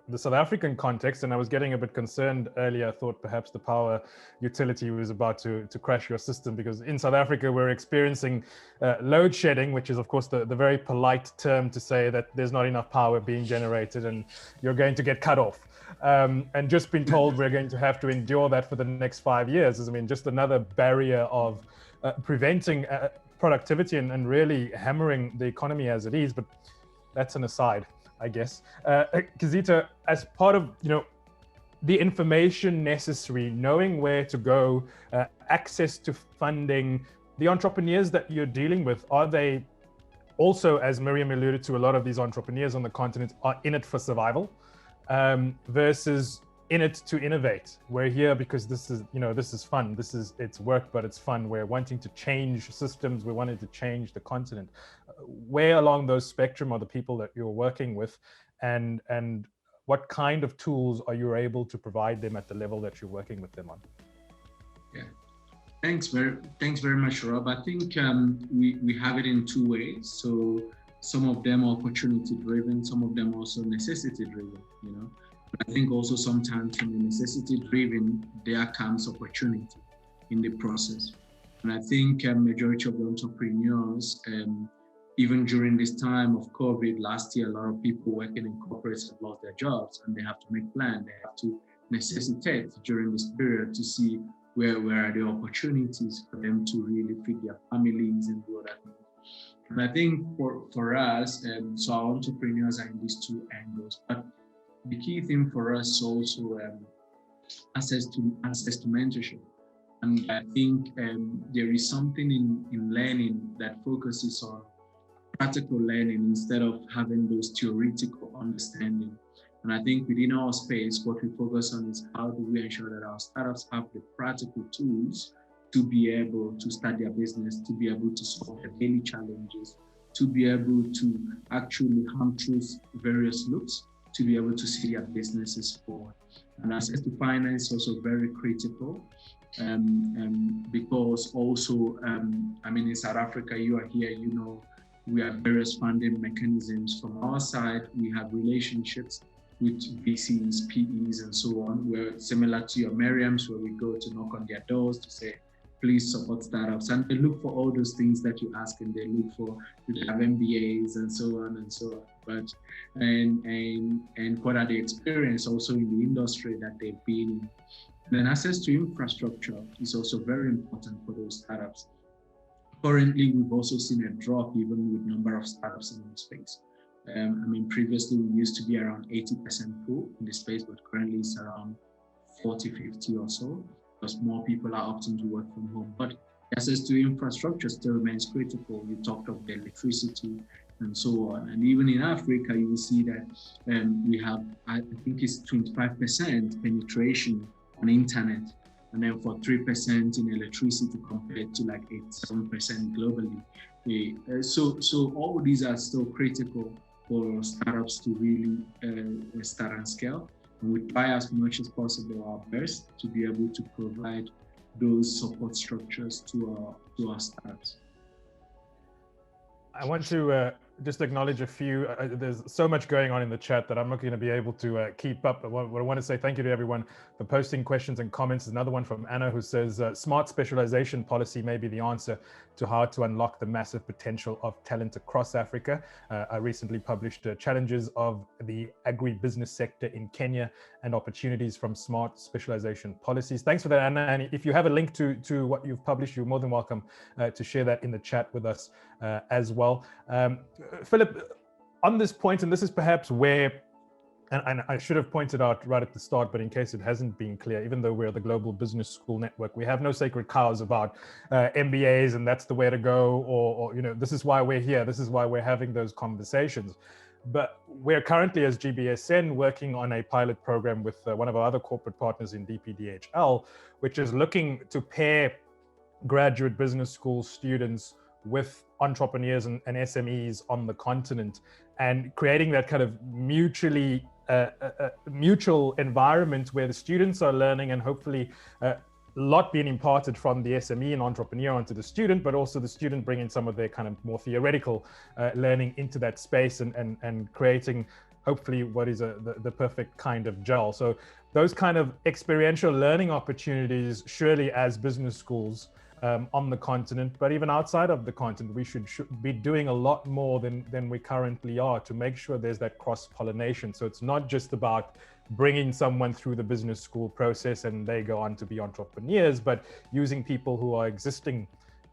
the South African context, and I was getting a bit concerned earlier. I thought perhaps the power utility was about to crash your system, because in South Africa we're experiencing load shedding, which is of course the very polite term to say that there's not enough power being generated and you're going to get cut off. And just been told we're going to have to endure that for the next 5 years. I mean, just another barrier of preventing productivity and really hammering the economy as it is. But that's an aside, I guess. Kizito, as part of the information necessary, knowing where to go, access to funding, the entrepreneurs that you're dealing with, are they also, as Miriam alluded to, a lot of these entrepreneurs on the continent are in it for survival, versus in it to innovate? We're here because this is fun. It's work, but it's fun. We're wanting to change systems. We're wanting to change the continent. Where along those spectrum are the people that you're working with, and what kind of tools are you able to provide them at the level that you're working with them on? Yeah, thanks very much, Rob. I think we have it in two ways. So some of them are opportunity driven, some of them also necessity driven. But I think also sometimes from the necessity driven, there comes opportunity in the process. And I think majority of the entrepreneurs, even during this time of COVID last year, a lot of people working in corporates have lost their jobs, and they have to make plans. They have to necessitate during this period to see where are the opportunities for them to really feed their families and do other things. And I think for us, so our entrepreneurs are in these two angles. But the key thing for us is also access to mentorship. And I think there is something in learning that focuses on practical learning instead of having those theoretical understanding. And I think within our space, what we focus on is how do we ensure that our startups have the practical tools to be able to start their business, to be able to solve their daily challenges, to be able to actually hunt through various loops, to be able to see their businesses forward. And access to finance is also very critical, because also, in South Africa, you are here, we have various funding mechanisms. From our side, we have relationships with VCs, PEs, and so on, where similar to your Miriam's, where we go to knock on their doors to say, please support startups. And they look for all those things that you ask, and they look for, do they have MBAs and so on and so on. But, and what are the experience also in the industry that they've been in. And then access to infrastructure is also very important for those startups. Currently, we've also seen a drop even with number of startups in the space. Previously we used to be around 80% full in the space, but currently it's around 40, 50 or so, because more people are opting to work from home. But access to infrastructure still remains critical. You talked of the electricity and so on. And even in Africa, you will see that we have, I think it's 25% penetration on internet, and then for 3% in electricity compared to like 7% globally. So all these are still critical for startups to really start and scale. And we try as much as possible our best to be able to provide those support structures to our startups. I want to just acknowledge a few. There's so much going on in the chat that I'm not going to be able to keep up. But what I want to say thank you to everyone for posting questions and comments. There's another one from Anna who says, smart specialization policy may be the answer to how to unlock the massive potential of talent across Africa. I recently published challenges of the agribusiness sector in Kenya and opportunities from smart specialization policies. Thanks for that, Anna. And if you have a link to what you've published, you're more than welcome to share that in the chat with us as well. Philip, on this point, and this is perhaps where, and I should have pointed out right at the start, but in case it hasn't been clear, even though we're the Global Business School Network, we have no sacred cows about MBAs and that's the way to go, or this is why we're here, this is why we're having those conversations. But we're currently, as GBSN, working on a pilot program with one of our other corporate partners in DPDHL, which is looking to pair graduate business school students with entrepreneurs and SMEs on the continent, and creating that kind of mutual environment where the students are learning and hopefully a lot being imparted from the SME and entrepreneur onto the student, but also the student bringing some of their kind of more theoretical learning into that space and creating hopefully what is the perfect kind of gel. So those kind of experiential learning opportunities, surely as business schools on the continent, but even outside of the continent, we should be doing a lot more than we currently are to make sure there's that cross-pollination. So it's not just about bringing someone through the business school process and they go on to be entrepreneurs, but using people who are existing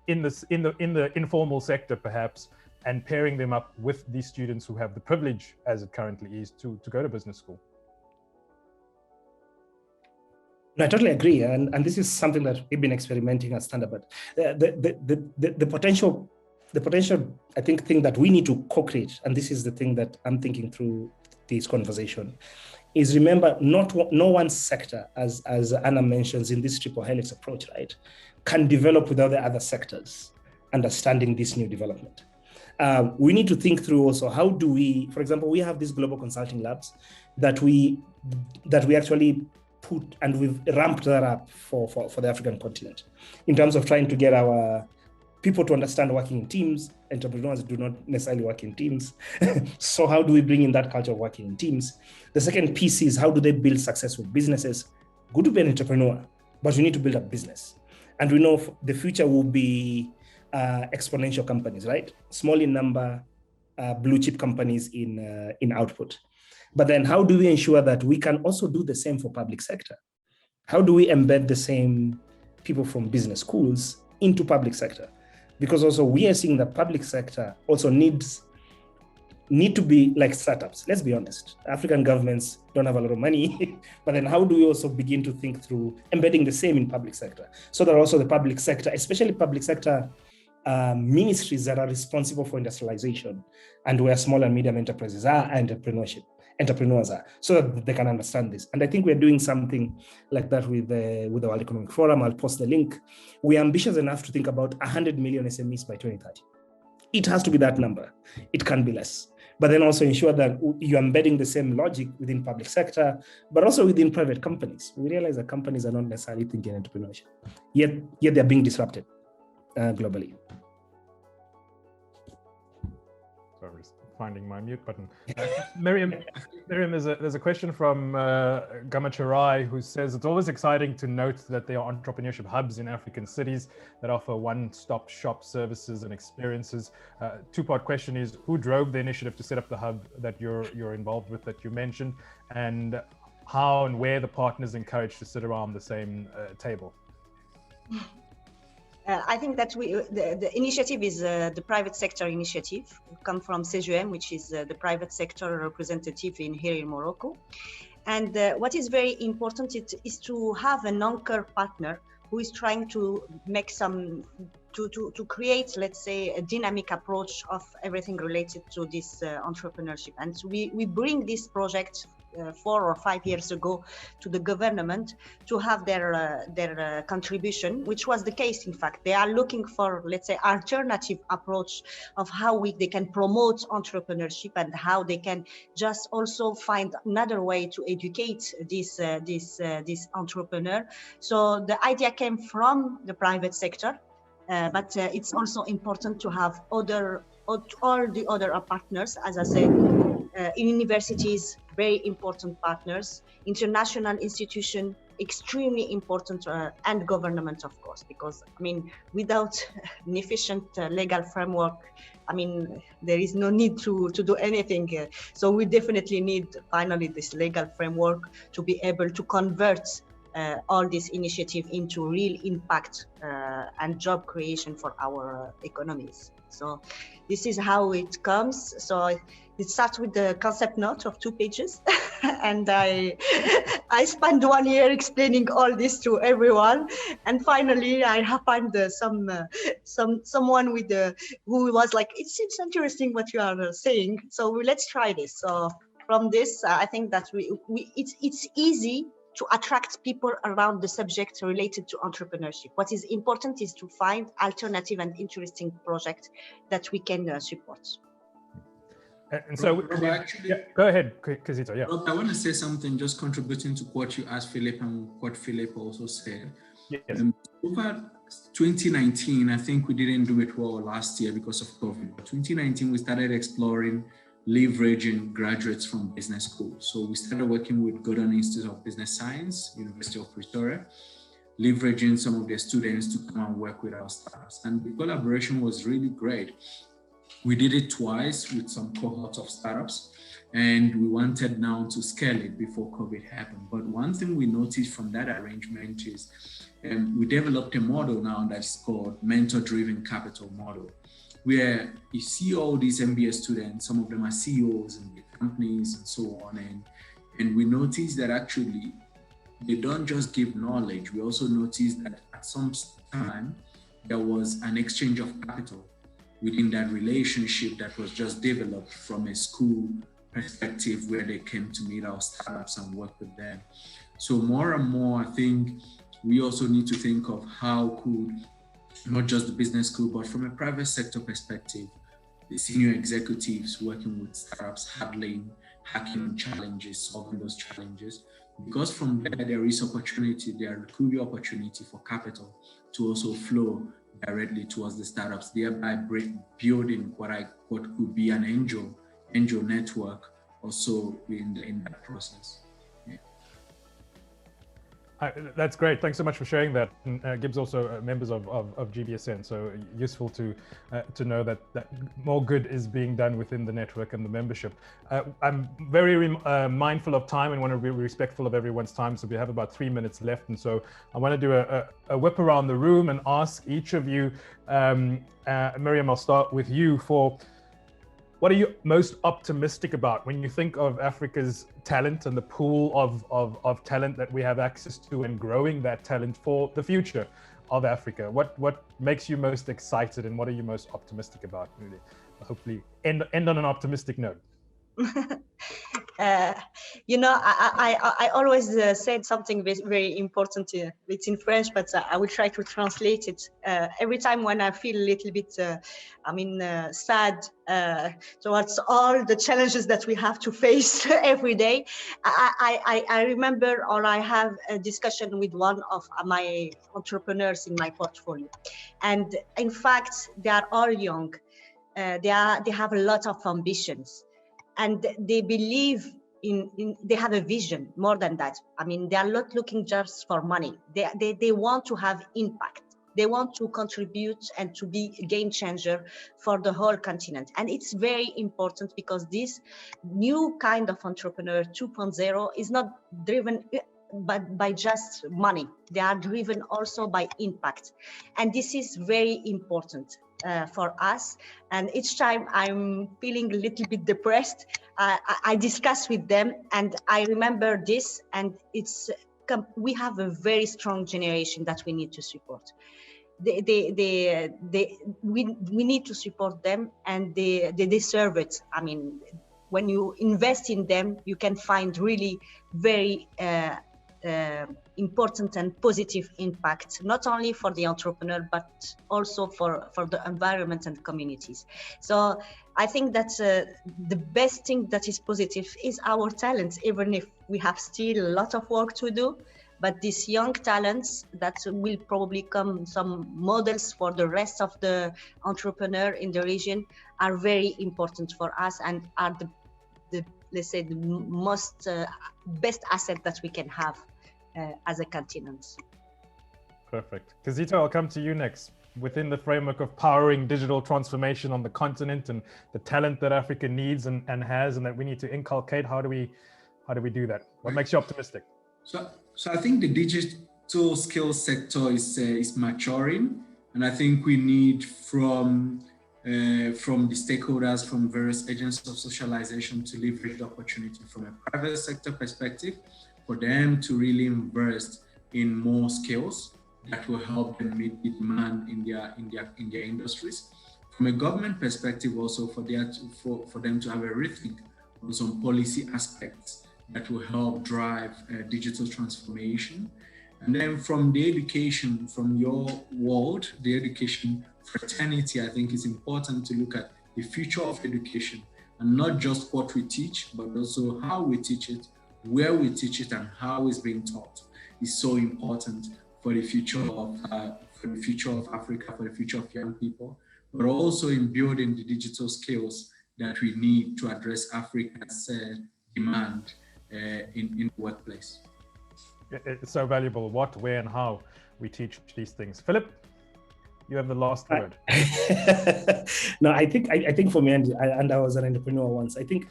in the informal sector perhaps, and pairing them up with these students who have the privilege, as it currently is, to go to business school. No, I totally agree, and this is something that we've been experimenting at Standard. But the potential, I think, thing that we need to co-create, and this is the thing that I'm thinking through this conversation, is remember no one sector, as Anna mentions in this triple helix approach, right, can develop without the other sectors understanding this new development. We need to think through also how do we, for example, we have these global consulting labs that we actually put, and we've ramped that up for the African continent in terms of trying to get our people to understand working in teams. Entrepreneurs do not necessarily work in teams. So how do we bring in that culture of working in teams? The second piece is how do they build successful businesses? Good to be an entrepreneur, but you need to build a business. And we know the future will be exponential companies, right? Small in number, blue chip companies in output. But then how do we ensure that we can also do the same for public sector? How do we embed the same people from business schools into public sector? Because also we are seeing that public sector also need to be like startups. Let's be honest. African governments don't have a lot of money, but then how do we also begin to think through embedding the same in public sector? So that also the public sector, especially public sector ministries that are responsible for industrialization and where small and medium enterprises are and entrepreneurs are, so that they can understand this. And I think we're doing something like that with the World Economic Forum. I'll post the link. We're ambitious enough to think about 100 million SMEs by 2030. It has to be that number. It can be less. But then also ensure that you're embedding the same logic within public sector, but also within private companies. We realize that companies are not necessarily thinking entrepreneurship, yet they're being disrupted globally. Sorry, finding my mute button. Miriam, there's a question from Gamacharai who says, it's always exciting to note that there are entrepreneurship hubs in African cities that offer one-stop shop services and experiences. Two-part question is, who drove the initiative to set up the hub that you're involved with that you mentioned, and how and where the partners encouraged to sit around the same table? I think that the initiative is the private sector initiative. We come from CGM, which is the private sector representative here in Morocco. And what is very important is to have an anchor partner who is trying to make to create, let's say, a dynamic approach of everything related to this entrepreneurship. And so we bring this project 4 or 5 years ago to the government to have their contribution, which was the case. In fact, they are looking for, let's say, alternative approach of how they can promote entrepreneurship and how they can just also find another way to educate this entrepreneur. So the idea came from the private sector, but it's also important to have other all the other partners, as I said, universities, very important partners, international institutions, extremely important, and government, of course, because I mean, without an efficient legal framework, I mean, there is no need to do anything. So we definitely need finally this legal framework to be able to convert all this initiative into real impact and job creation for our economies. So this is how it comes. So it starts with the concept note of 2 pages, and I spent 1 year explaining all this to everyone, and finally I found someone with who was like, it seems interesting what you are saying, so let's try this. So from this, I think that it's easy to attract people around the subject related to entrepreneurship. What is important is to find alternative and interesting projects that we can support. And so, Rob, actually, go ahead, Kizito. Yeah. Rob, I want to say something, just contributing to what you asked Philip and what Philip also said. Yes. Over 2019, I think we didn't do it well last year because of COVID. But 2019, we started exploring leveraging graduates from business schools. So we started working with Gordon Institute of Business Science, University of Pretoria, leveraging some of their students to come and work with our startups. And the collaboration was really great. We did it twice with some cohorts of startups, and we wanted now to scale it before COVID happened. But one thing we noticed from that arrangement is we developed a model now that's called mentor-driven capital model, where you see all these MBA students, some of them are CEOs in big companies and so on. And we noticed that actually they don't just give knowledge. We also noticed that at some time, there was an exchange of capital within that relationship that was just developed from a school perspective, where they came to meet our startups and work with them. So more and more, I think we also need to think of how could not just the business school, but from a private sector perspective, the senior executives working with startups, hacking challenges, solving those challenges. Because from there is opportunity, there could be opportunity for capital to also flow directly towards the startups, thereby building what could be an angel network also in that process. That's great. Thanks so much for sharing that. And, Gibbs also members of GBSN, so useful to know that more good is being done within the network and the membership. I'm very mindful of time and want to be respectful of everyone's time. So we have about 3 minutes left, and so I want to do a whip around the room and ask each of you. Miriam, I'll start with you. What are you most optimistic about when you think of Africa's talent and the pool of talent that we have access to, and growing that talent for the future of Africa? What makes you most excited, and what are you most optimistic about? Really, hopefully end on an optimistic note. I always said something very important. It's in French, but I will try to translate it. Every time when I feel a little bit, sad towards all the challenges that we have to face every day, I remember, or I have a discussion with one of my entrepreneurs in my portfolio, and in fact, they are all young. They have a lot of ambitions. And they believe they have a vision more than that. I mean, they are not looking just for money. They want to have impact. They want to contribute and to be a game changer for the whole continent. And it's very important, because this new kind of entrepreneur 2.0 is not driven by just money. They are driven also by impact. And this is very important for us. And each time I'm feeling a little bit depressed, I discuss with them, and I remember this, and we have a very strong generation that we need to support. We need to support them, and they deserve it. I mean, when you invest in them, you can find really very important and positive impact, not only for the entrepreneur, but also for the environment and communities. So I think that the best thing that is positive is our talents, even if we have still a lot of work to do. But these young talents that will probably become some models for the rest of the entrepreneur in the region, are very important for us and are the let's say, the most best asset that we can have as a continent. Perfect. Kizito, I'll come to you next. Within the framework of powering digital transformation on the continent and the talent that Africa needs and has and that we need to inculcate, how do we do that? What makes you optimistic? So I think the digital skills sector is maturing, and I think we need from the stakeholders, from various agents of socialization to leverage the opportunity from a private sector perspective for them to really invest in more skills that will help them meet the demand in their industries. From a government perspective also for them to have a rethink on some policy aspects that will help drive digital transformation. And then from the education, from your world, the education fraternity, I think it's important to look at the future of education and not just what we teach, but also how we teach it, where we teach it, and how it's being taught is so important for the future of Africa, for the future of young people, but also in building the digital skills that we need to address Africa's demand in the workplace. It's so valuable what, where, and how we teach these things. Philip, you have the last word. No, I think for me, and I was an entrepreneur once, I think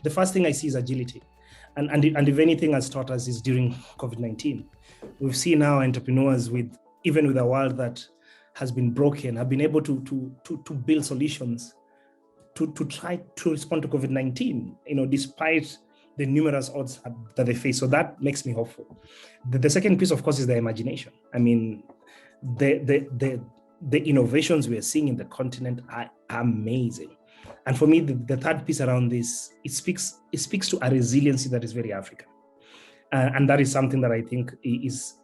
the first thing I see is agility. And if anything has taught us is during COVID-19. We've seen now entrepreneurs even with a world that has been broken, have been able to build solutions to try to respond to COVID-19, despite the numerous odds that they face. So that makes me hopeful. The second piece, of course, is the imagination. I mean, the innovations we are seeing in the continent are amazing. And for me, the third piece around this, it speaks to a resiliency that is very African. And that is something that I think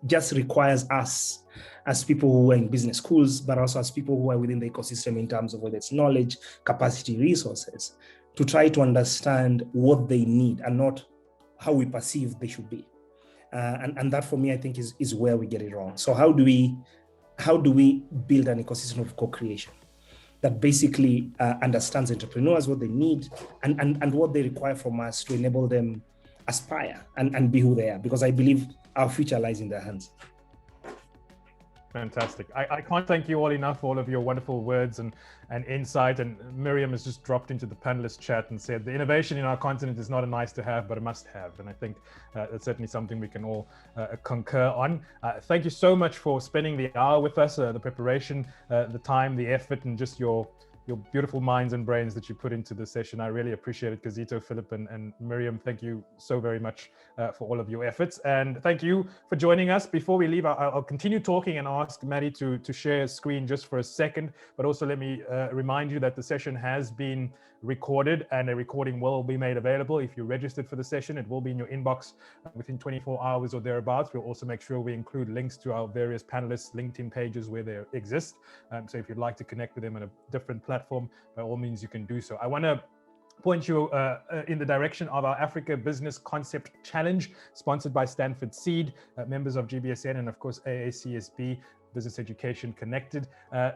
just requires us as people who are in business schools, but also as people who are within the ecosystem in terms of whether it's knowledge, capacity, resources, to try to understand what they need and not how we perceive they should be. And that for me, I think is where we get it wrong. So how do we build an ecosystem of co-creation that basically understands entrepreneurs, what they need and what they require from us to enable them aspire and be who they are, because I believe our future lies in their hands. Fantastic. I can't thank you all enough for all of your wonderful words and insight. And Miriam has just dropped into the panelist chat and said, the innovation in our continent is not a nice to have, but a must have. And I think that's certainly something we can all concur on. Thank you so much for spending the hour with us, the preparation, the time, the effort, and just your beautiful minds and brains that you put into this session. I really appreciate it. Kizito, Philip, and Miriam, thank you so very much for all of your efforts. And thank you for joining us. Before we leave, I'll continue talking and ask Maddie to share a screen just for a second, but also let me remind you that the session has been recorded and a recording will be made available. If you registered for the session, it will be in your inbox within 24 hours or thereabouts. We'll also make sure we include links to our various panelists' LinkedIn pages where they exist. So if you'd like to connect with them on a different platform, by all means, you can do so. I want to point you in the direction of our Africa Business Concept Challenge, sponsored by Stanford Seed, members of GBSN, and of course AACSB, Business Education Connected.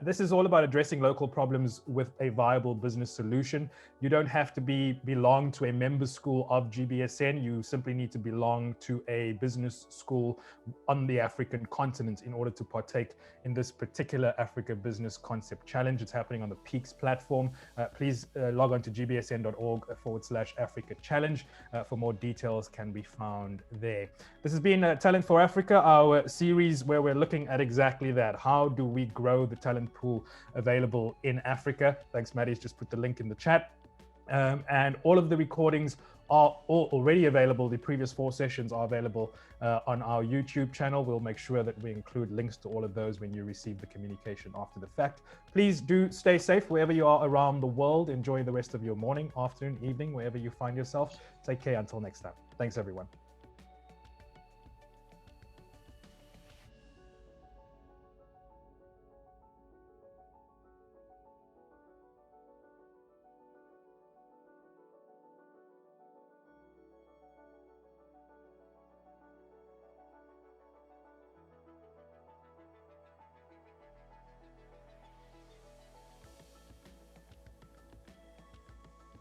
This is all about addressing local problems with a viable business solution. You don't have to belong to a member school of GBSN. You simply need to belong to a business school on the African continent in order to partake in this particular Africa Business Concept Challenge. It's happening on the Peaks platform. Please log on to gbsn.org/Africa Challenge. For more details can be found there. This has been Talent for Africa, our series where we're looking at exactly that. How do we grow the talent pool available in Africa? Thanks, Maddie's just put the link in the chat. And all of the recordings are all already available. The previous 4 sessions are available on our YouTube channel. We'll make sure that we include links to all of those when you receive the communication after the fact. Please do stay safe wherever you are around the world. Enjoy the rest of your morning, afternoon, evening, wherever you find yourself. Take care until next time. Thanks, everyone.